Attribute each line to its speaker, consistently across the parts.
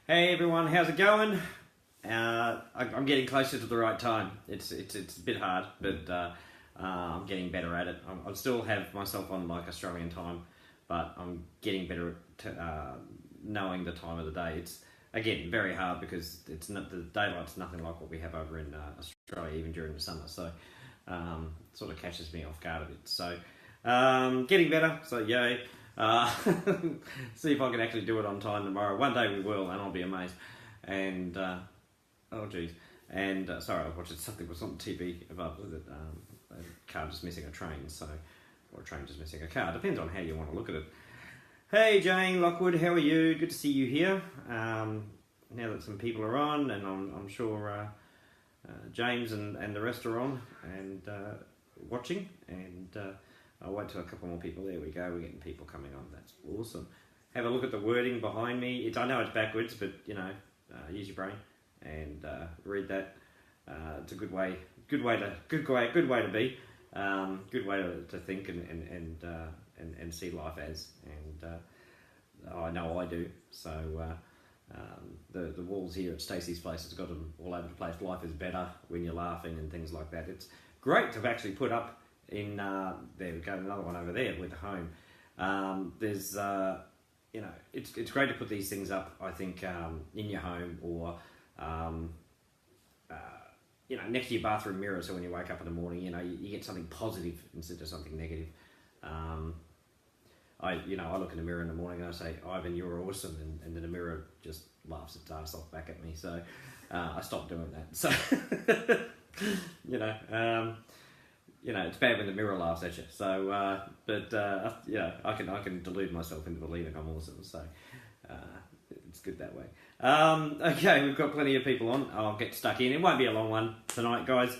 Speaker 1: Hey everyone, how's it going? I'm getting closer to the right time. It's a bit hard, but I'm getting better at it. I still have myself on like Australian time, but I'm getting better at knowing the time of the day. It's again very hard because it's not, the daylight's nothing like what we have over in Australia, even during the summer. So it sort of catches me off guard a bit. So getting better. So yay. See if I can actually do it on time tomorrow. One day we will, and I'll be amazed. And oh geez, and sorry, I watched something was on TV about a car just missing a train, or a train just missing a car. Depends on how you want to look at it. Hey Jane Lockwood, how are you? Good to see you here. Now that some people are on, and I'm sure James and the rest are on and watching, and I'll wait till a couple more people. There we go. We're getting people coming on. That's awesome. Have a look at the wording behind me. I know it's backwards, but you know, use your brain and read that. It's a good way to be. Good way to think and see life as. And I know I do. So the walls here at Stacey's place has got them all over the place. Life is better when you're laughing and things like that. It's great to have actually put up. In there we go, another one over there with the home. There's you know, it's great to put these things up. I think in your home or you know, next to your bathroom mirror, so when you wake up in the morning, you know, you get something positive instead of something negative. I look in the mirror in the morning and I say, Ivan, you're awesome, and then the mirror just laughs its ass off back at me. So I stopped doing that. So you know, it's bad when the mirror laughs at you. So, I can delude myself into believing I'm awesome. So, it's good that way. Okay, we've got plenty of people on. I'll get stuck in. It won't be a long one tonight, guys.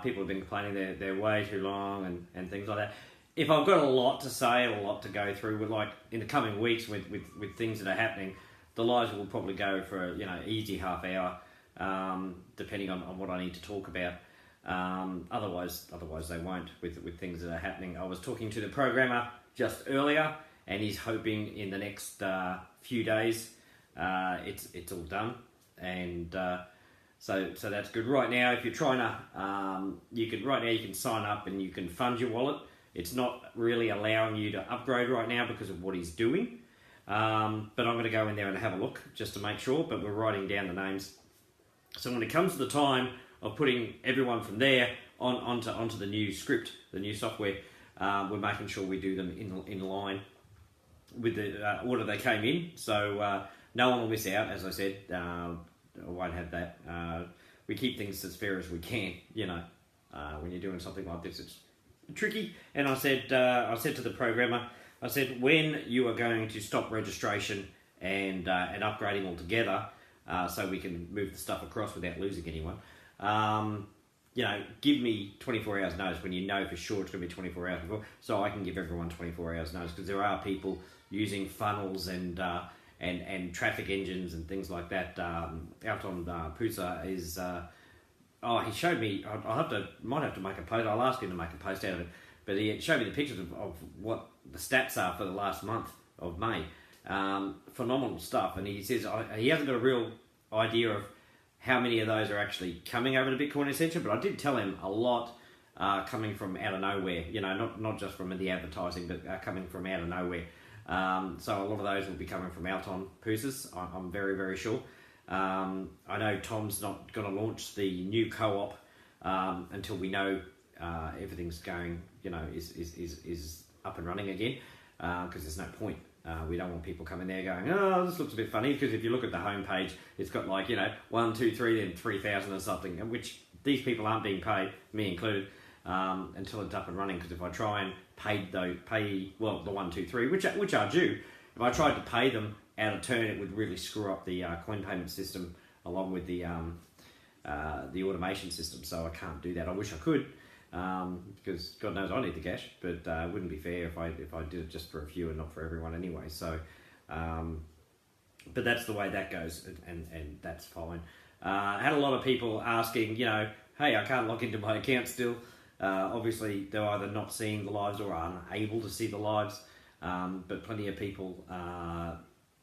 Speaker 1: People have been complaining they're way too long and things like that. If I've got a lot to say or a lot to go through with, like in the coming weeks with things that are happening, the lives will probably go for easy half hour, depending on what I need to talk about. Otherwise they won't with things that are happening. I was talking to the programmer just earlier, and he's hoping in the next few days it's all done, and so that's good. Right now, if you're trying to, you can sign up and you can fund your wallet. It's not really allowing you to upgrade right now because of what he's doing, but I'm going to go in there and have a look just to make sure. But we're writing down the names, so when it comes to the time of putting everyone from there onto the new script, the new software, we're making sure we do them in line with the order they came in. So no one will miss out, as I said. I won't have that. We keep things as fair as we can. When you're doing something like this, it's tricky. And I said to the programmer, I said, when you are going to stop registration and upgrading altogether, so we can move the stuff across without losing anyone. Give me 24 hours notice when you know for sure it's going to be 24 hours before, so I can give everyone 24 hours notice, because there are people using funnels and traffic engines and things like that. Out on Pusa is, he showed me, might have to make a post. I'll ask him to make a post out of it, but he showed me the pictures of what the stats are for the last month of May. Phenomenal stuff, and he says he hasn't got a real idea of how many of those are actually coming over to Bitcoin Ascension, but I did tell him a lot coming from out of nowhere, not just from the advertising, but coming from out of nowhere. So a lot of those will be coming from out on Pusas, I'm very, very sure. I know Tom's not going to launch the new co-op until we know everything's going, is up and running again, because there's no point. We don't want people coming there going, oh, this looks a bit funny, because if you look at the homepage, it's got 1, 2, 3, then 3,000 or something, and which these people aren't being paid, me included, until it's up and running. Because if I try and pay the 1, 2, 3, which are due, if I tried to pay them out of turn, it would really screw up the coin payment system along with the automation system. So I can't do that. I wish I could. Because God knows I need the cash, but it wouldn't be fair if I did it just for a few and not for everyone anyway. So, but that's the way that goes, and that's fine. I had a lot of people asking, hey, I can't log into my account still. Obviously, they're either not seeing the lives or unable to see the lives, but plenty of people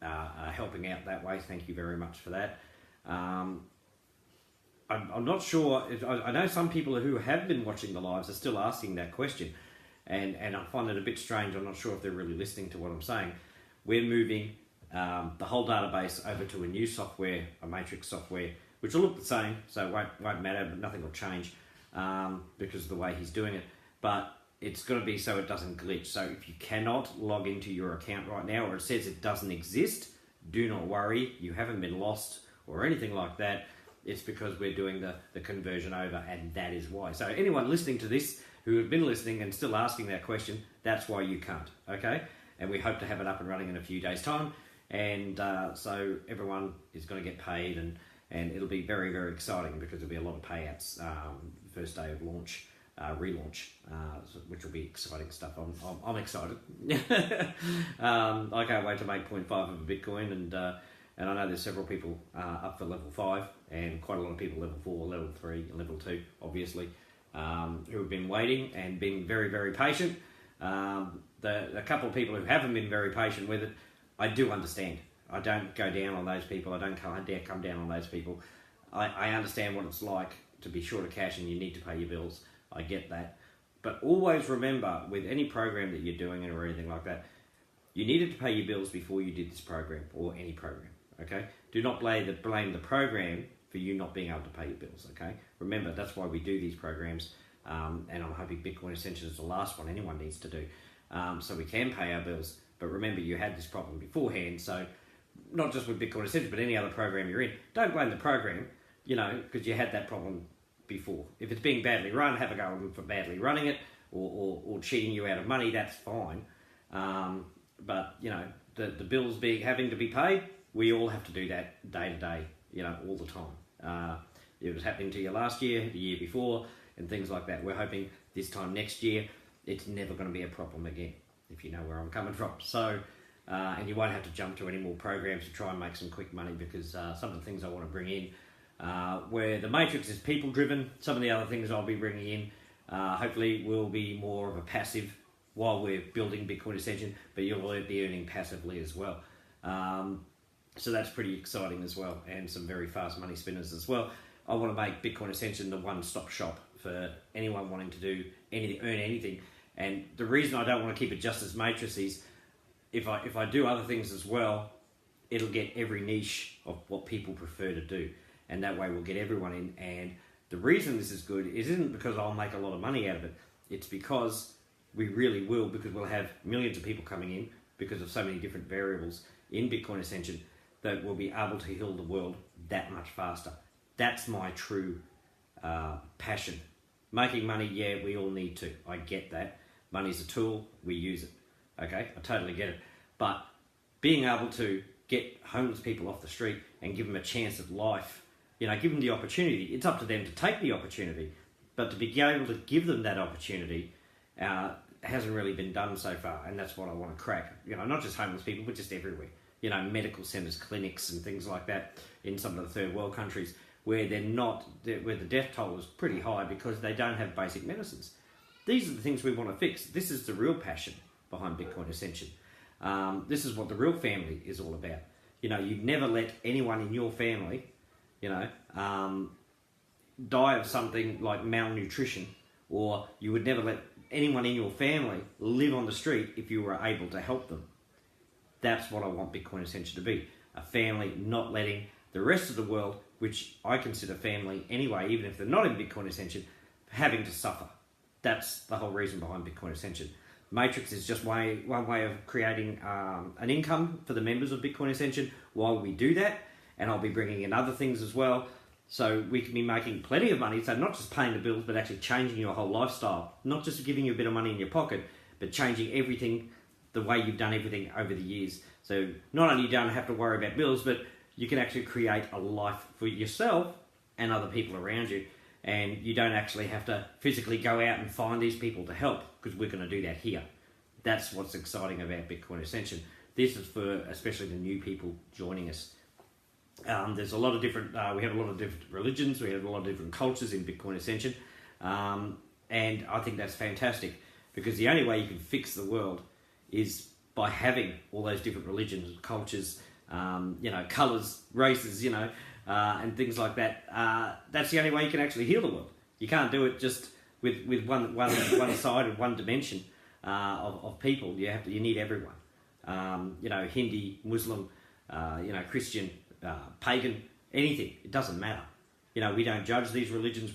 Speaker 1: are helping out that way. Thank you very much for that. I'm not sure. I know some people who have been watching the lives are still asking that question, and I find it a bit strange. I'm not sure if they're really listening to what I'm saying. We're moving the whole database over to a new software, a matrix software, which will look the same, so it won't matter, but nothing will change because of the way he's doing it. But it's going to be so it doesn't glitch. So if you cannot log into your account right now, or it says it doesn't exist, do not worry. You haven't been lost or anything like that. It's because we're doing the conversion over, and that is why. So anyone listening to this who have been listening and still asking that question, that's why you can't, okay? And we hope to have it up and running in a few days' time. And so everyone is going to get paid, and it'll be very, very exciting because there'll be a lot of payouts first day of launch, relaunch, which will be exciting stuff. I'm excited. I can't wait to make 0.5 of a Bitcoin, and I know there's several people up for level 5, and quite a lot of people level 4, level 3, and level 2, obviously, who have been waiting and been very, very patient. The couple of people who haven't been very patient with it, I do understand. I don't go down on those people. I don't dare come down on those people. I understand what it's like to be short of cash and you need to pay your bills. I get that. But always remember, with any program that you're doing or anything like that, you needed to pay your bills before you did this program, or any program, okay? Do not blame the program for you not being able to pay your bills, okay? Remember, that's why we do these programs, and I'm hoping Bitcoin Ascension is the last one anyone needs to do, so we can pay our bills. But remember, you had this problem beforehand, so not just with Bitcoin Ascension, but any other program you're in, don't blame the program, because you had that problem before. If it's being badly run, have a go on for badly running it, or cheating you out of money, that's fine. But, the bills having to be paid, we all have to do that day to day, all the time. It was happening to you last year, the year before, and things like that. We're hoping this time next year, it's never going to be a problem again, if you know where I'm coming from. So, and you won't have to jump to any more programs to try and make some quick money, because some of the things I want to bring in, where the matrix is people driven, some of the other things I'll be bringing in, hopefully will be more of a passive while we're building Bitcoin Ascension, but you'll be earning passively as well. So that's pretty exciting as well, and some very fast money spinners as well. I want to make Bitcoin Ascension the one-stop shop for anyone wanting to do anything, earn anything. And the reason I don't want to keep it just as matrix is, if I do other things as well, it'll get every niche of what people prefer to do, and that way we'll get everyone in. And the reason this is good isn't because I'll make a lot of money out of it. It's because we really will, because we'll have millions of people coming in because of so many different variables in Bitcoin Ascension, that will be able to heal the world that much faster. That's my true passion. Making money, yeah, we all need to. I get that. Money's a tool, we use it. Okay, I totally get it. But being able to get homeless people off the street and give them a chance at life, give them the opportunity. It's up to them to take the opportunity, but to be able to give them that opportunity hasn't really been done so far, and that's what I want to crack. Not just homeless people, but just everywhere. Medical centres, clinics, and things like that in some of the third world countries where where the death toll is pretty high because they don't have basic medicines. These are the things we want to fix. This is the real passion behind Bitcoin Ascension. This is what the real family is all about. You'd never let anyone in your family, die of something like malnutrition, or you would never let anyone in your family live on the street if you were able to help them. That's what I want Bitcoin Ascension to be. A family, not letting the rest of the world, which I consider family anyway, even if they're not in Bitcoin Ascension, having to suffer. That's the whole reason behind Bitcoin Ascension. Matrix is just one way of creating an income for the members of Bitcoin Ascension while we do that. And I'll be bringing in other things as well. So we can be making plenty of money. So not just paying the bills, but actually changing your whole lifestyle. Not just giving you a bit of money in your pocket, but changing everything the way you've done everything over the years. So not only you don't have to worry about bills, but you can actually create a life for yourself and other people around you. And you don't actually have to physically go out and find these people to help, because we're going to do that here. That's what's exciting about Bitcoin Ascension. This is for especially the new people joining us. There's a lot of different, we have a lot of different religions, we have a lot of different cultures in Bitcoin Ascension. And I think that's fantastic, because the only way you can fix the world is by having all those different religions, cultures, colours, races, and things like that. That's the only way you can actually heal the world. You can't do it just with one side and one dimension of people. You need everyone. Hindi, Muslim, Christian, pagan, anything. It doesn't matter. We don't judge these religions.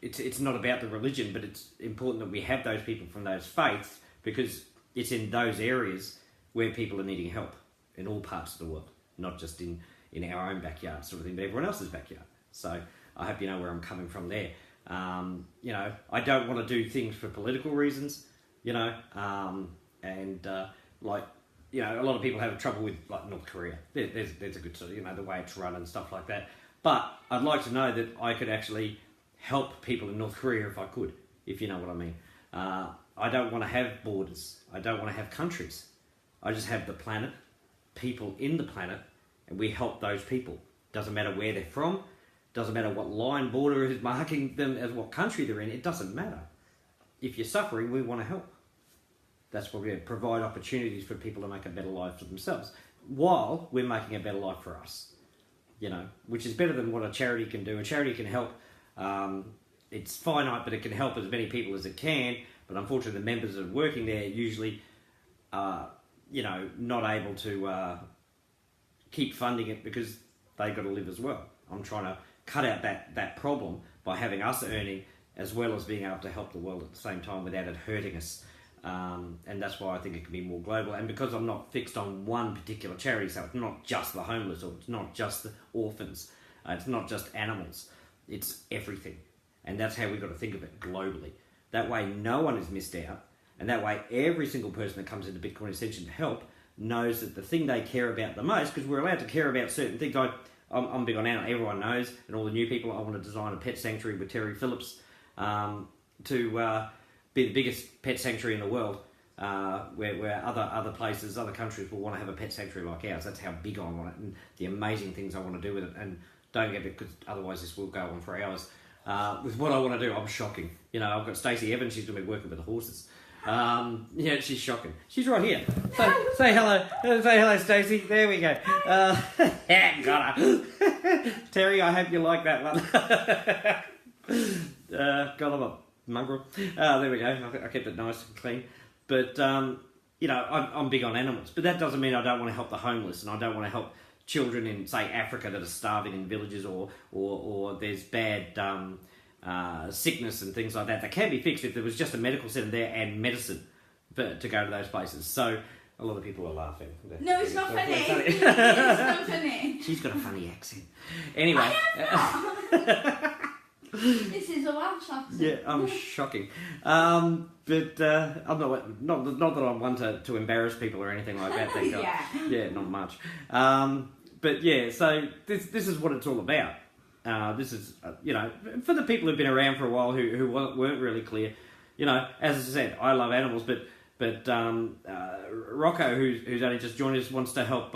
Speaker 1: It's not about the religion, but it's important that we have those people from those faiths, because it's in those areas where people are needing help in all parts of the world, not just in our own backyard sort of thing, but everyone else's backyard. So I hope you know where I'm coming from there. I don't want to do things for political reasons, a lot of people have trouble with like North Korea. There's a good sort of, the way it's run and stuff like that. But I'd like to know that I could actually help people in North Korea if I could, if you know what I mean. I don't want to have borders. I don't want to have countries. I just have the planet, people in the planet, and we help those people. Doesn't matter where they're from. Doesn't matter what line border is marking them as what country they're in. It doesn't matter. If you're suffering, we want to help. That's why we provide opportunities for people to make a better life for themselves, while we're making a better life for us. Which is better than what a charity can do. A charity can help. It's finite, but it can help as many people as it can. But unfortunately, the members that are working there usually are, not able to keep funding it because they've got to live as well. I'm trying to cut out that problem by having us earning as well as being able to help the world at the same time without it hurting us. And that's why I think it can be more global. And because I'm not fixed on one particular charity, so it's not just the homeless, or it's not just the orphans, it's not just animals, it's everything. And that's how we've got to think of it globally. That way no one is missed out, and that way every single person that comes into Bitcoin Ascension to help knows that the thing they care about the most, because we're allowed to care about certain things. I'm big on animals, everyone knows, and all the new people, I want to design a pet sanctuary with Terry Phillips to be the biggest pet sanctuary in the world, where other places, other countries will want to have a pet sanctuary like ours. That's how big I want it, and the amazing things I want to do with it. And don't get it, because otherwise this will go on for hours. With what I want to do, I'm shocking. I've got Stacey Evans, she's going to be working with the horses. She's shocking. She's right here. Say hello. Say hello, Stacey. There we go. Got her. Terry, I hope you like that one. God, I'm a mongrel. There we go. I kept it nice and clean. But, I'm big on animals. But that doesn't mean I don't want to help the homeless, and I don't want to help children in, say, Africa that are starving in villages, or there's bad sickness and things like that can be fixed if there was just a medical centre there and medicine to go to those places. So a lot of people are laughing.
Speaker 2: No, it's not funny. It's not funny.
Speaker 1: She's got a funny accent. Anyway.
Speaker 2: This is a Welsh accent.
Speaker 1: Yeah, I'm shocking. But I'm not that I'm one to embarrass people or anything like that. Thank God. Yeah, not much. But yeah, so this is what it's all about. This is, for the people who've been around for a while who weren't really clear, as I said, I love animals, but Rocco, who's only just joined us, wants to help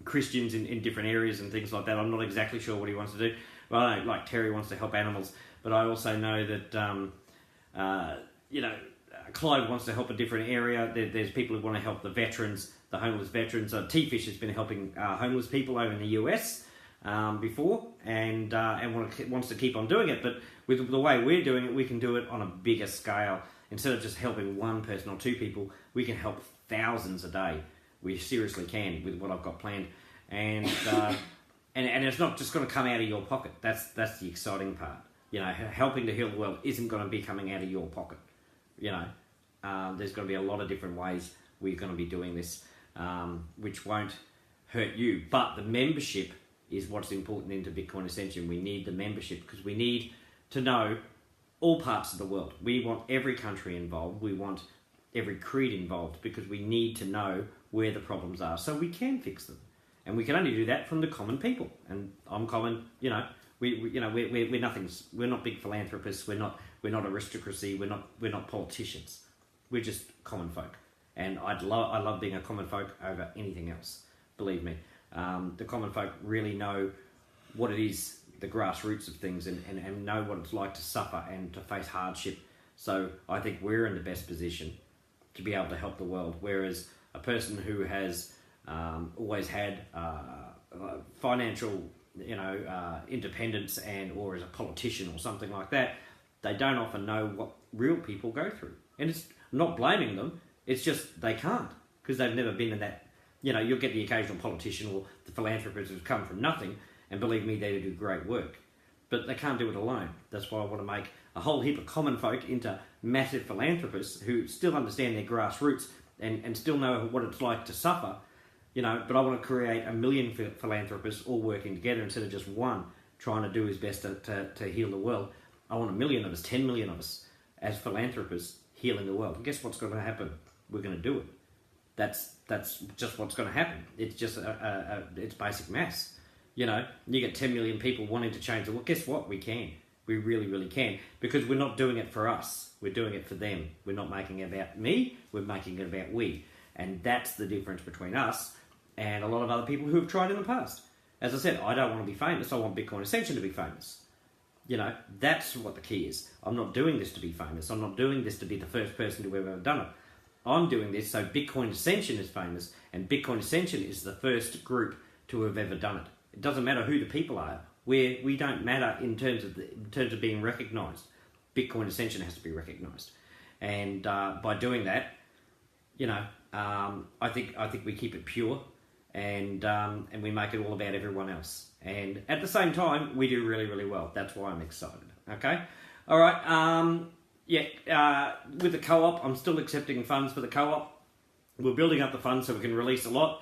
Speaker 1: Christians in different areas and things like that. I'm not exactly sure what he wants to do. Well, I know, like Terry wants to help animals, but I also know that, Clyde wants to help a different area. There's people who want to help the veterans, the homeless veterans. T-Fish has been helping homeless people over in the US before, and wants to keep on doing it. But with the way we're doing it, we can do it on a bigger scale. Instead of just helping one person or two people, we can help thousands a day. We seriously can with what I've got planned. And it's not just going to come out of your pocket. That's the exciting part. Helping to heal the world isn't going to be coming out of your pocket. There's going to be a lot of different ways we're going to be doing this, which won't hurt you. But the membership is what's important into Bitcoin Ascension. We need the membership because we need to know all parts of the world. We want every country involved. We want every creed involved because we need to know where the problems are so we can fix them. And we can only do that from the common people. And I'm common, we're nothing. We're not big philanthropists. We're not aristocracy. We're not politicians. We're just common folk. And I love being a common folk over anything else. Believe me, the common folk really know what it is, the grassroots of things, and know what it's like to suffer and to face hardship. So I think we're in the best position to be able to help the world. Whereas a person who has always had financial, independence or as a politician or something like that, they don't often know what real people go through. And it's not blaming them, it's just they can't, because they've never been in that. You'll get the occasional politician or the philanthropist who's come from nothing, and believe me, they do great work. But they can't do it alone. That's why I want to make a whole heap of common folk into massive philanthropists who still understand their grassroots and still know what it's like to suffer. But I want to create 1 million philanthropists all working together instead of just one trying to do his best to heal the world. I want 1 million of us, 10 million of us as philanthropists healing the world. And guess what's going to happen? We're going to do it. That's just what's going to happen. It's just it's basic maths. You get 10 million people wanting to change the world. Guess what? We can. We really, really can. Because we're not doing it for us. We're doing it for them. We're not making it about me. We're making it about we. And that's the difference between us and a lot of other people who have tried in the past. As I said, I don't want to be famous. I want Bitcoin Ascension to be famous. That's what the key is. I'm not doing this to be famous. I'm not doing this to be the first person to have ever done it. I'm doing this so Bitcoin Ascension is famous, and Bitcoin Ascension is the first group to have ever done it. It doesn't matter who the people are. We don't matter in terms of being recognised. Bitcoin Ascension has to be recognised, and by doing that, I think we keep it pure, and we make it all about everyone else. And at the same time, we do really, really well. That's why I'm excited. Okay, all right. With the co-op, I'm still accepting funds for the co-op. We're building up the funds so we can release a lot.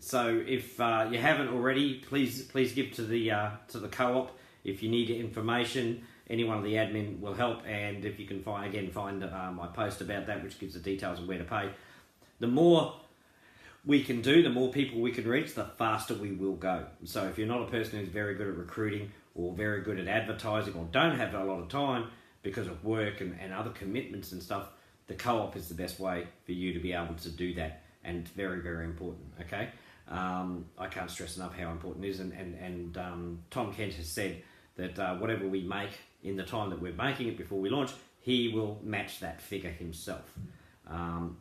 Speaker 1: So if you haven't already, please give to the co-op. If you need information, any one of the admin will help. And if you can find my post about that, which gives the details of where to pay. The more we can do, the more people we can reach, the faster we will go. So if you're not a person who's very good at recruiting or very good at advertising or don't have a lot of time because of work and other commitments and stuff, the co-op is the best way for you to be able to do that. And it's very, very important, okay? I can't stress enough how important it is. And Tom Kent has said that whatever we make in the time that we're making it before we launch, he will match that figure himself,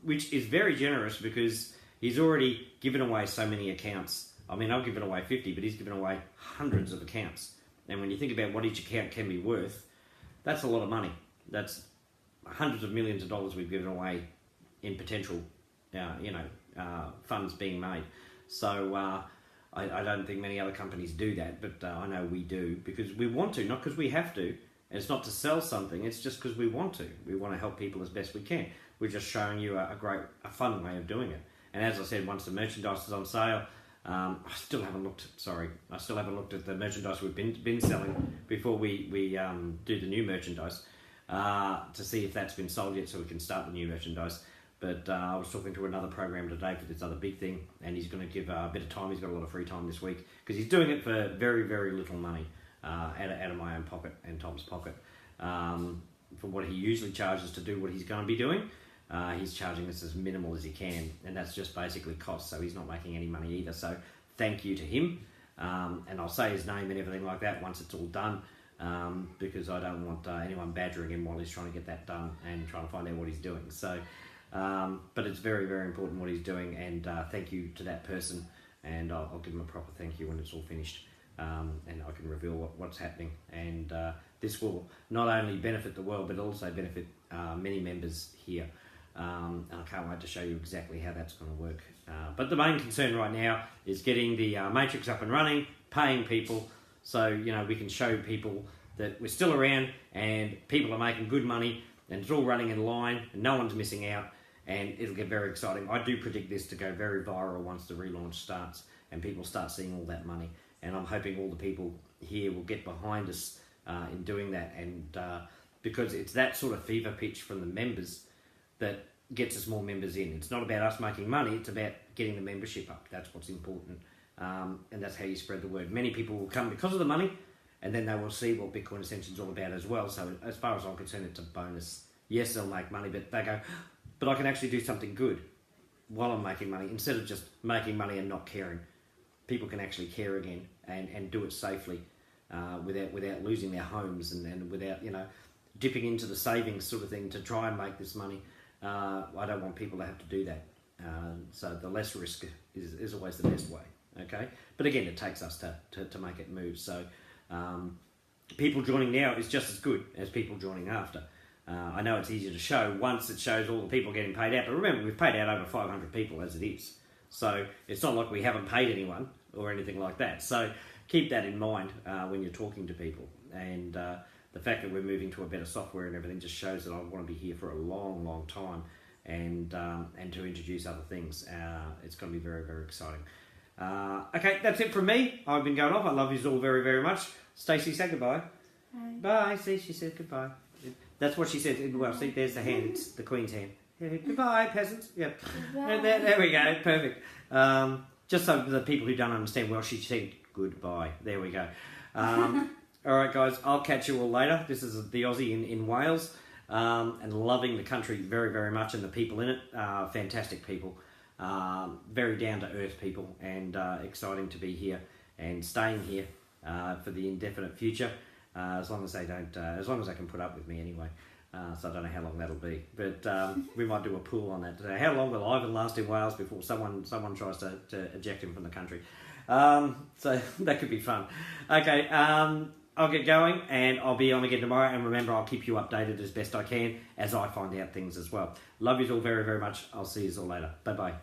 Speaker 1: which is very generous because he's already given away so many accounts. I mean, I've given away 50, but he's given away hundreds of accounts. And when you think about what each account can be worth, that's a lot of money. That's hundreds of millions of dollars we've given away in potential, funds being made. So I don't think many other companies do that, but I know we do because we want to, not because we have to. And it's not to sell something, it's just because we want to. We want to help people as best we can. We're just showing you a fun way of doing it. And as I said, once the merchandise is on sale, I still haven't looked at the merchandise we've been selling before we do the new merchandise to see if that's been sold yet so we can start the new merchandise. But I was talking to another program today for this other big thing, and he's going to give a bit of time. He's got a lot of free time this week because he's doing it for very, very little money out of my own pocket and Tom's pocket. For what he usually charges to do what he's going to be doing, he's charging us as minimal as he can, and that's just basically cost, so he's not making any money either. So thank you to him, and I'll say his name and everything like that once it's all done, because I don't want anyone badgering him while he's trying to get that done and trying to find out what he's doing. So, but it's very, very important what he's doing, and thank you to that person, and I'll give him a proper thank you when it's all finished, and I can reveal what's happening. And this will not only benefit the world, but also benefit many members here. And I can't wait to show you exactly how that's going to work. But the main concern right now is getting the matrix up and running, paying people, so we can show people that we're still around and people are making good money and it's all running in line and no one's missing out, and it'll get very exciting. I do predict this to go very viral once the relaunch starts and people start seeing all that money, and I'm hoping all the people here will get behind us in doing that, and because it's that sort of fever pitch from the members that gets us more members in. It's not about us making money, it's about getting the membership up. That's what's important, and that's how you spread the word. Many people will come because of the money, and then they will see what Bitcoin Ascension is all about as well. So as far as I'm concerned, it's a bonus. Yes, they'll make money, but they go, but I can actually do something good while I'm making money, instead of just making money and not caring. People can actually care again and do it safely without losing their homes and without dipping into the savings sort of thing to try and make this money. I don't want people to have to do that. So the less risk is always the best way. Okay, but again, it takes us to make it move. So people joining now is just as good as people joining after. I know it's easier to show once it shows all the people getting paid out, but remember, we've paid out over 500 people as it is. So it's not like we haven't paid anyone or anything like that. So keep that in mind when you're talking to people. And the fact that we're moving to a better software and everything just shows that I want to be here for a long, long time and to introduce other things. It's going to be very, very exciting. Okay, that's it from me. I've been going off. I love you all very, very much. Stacey, say goodbye.
Speaker 2: Bye.
Speaker 1: Bye. See, she said goodbye. That's what she said. Well, see, there's the hand. It's the Queen's hand. Yeah, goodbye, peasants. Yep. There we go. Perfect. Just so the people who don't understand, well, she said goodbye. There we go. All right, guys. I'll catch you all later. This is the Aussie in Wales, and loving the country very, very much, and the people in it. Fantastic people. Very down to earth people, and exciting to be here and staying here for the indefinite future. As long as they don't, as long as they can put up with me anyway. So I don't know how long that'll be, but we might do a pool on that today. How long will Ivan last in Wales before someone tries to eject him from the country? So that could be fun. Okay, I'll get going and I'll be on again tomorrow. And remember, I'll keep you updated as best I can as I find out things as well. Love you all very, very much. I'll see you all later. Bye bye.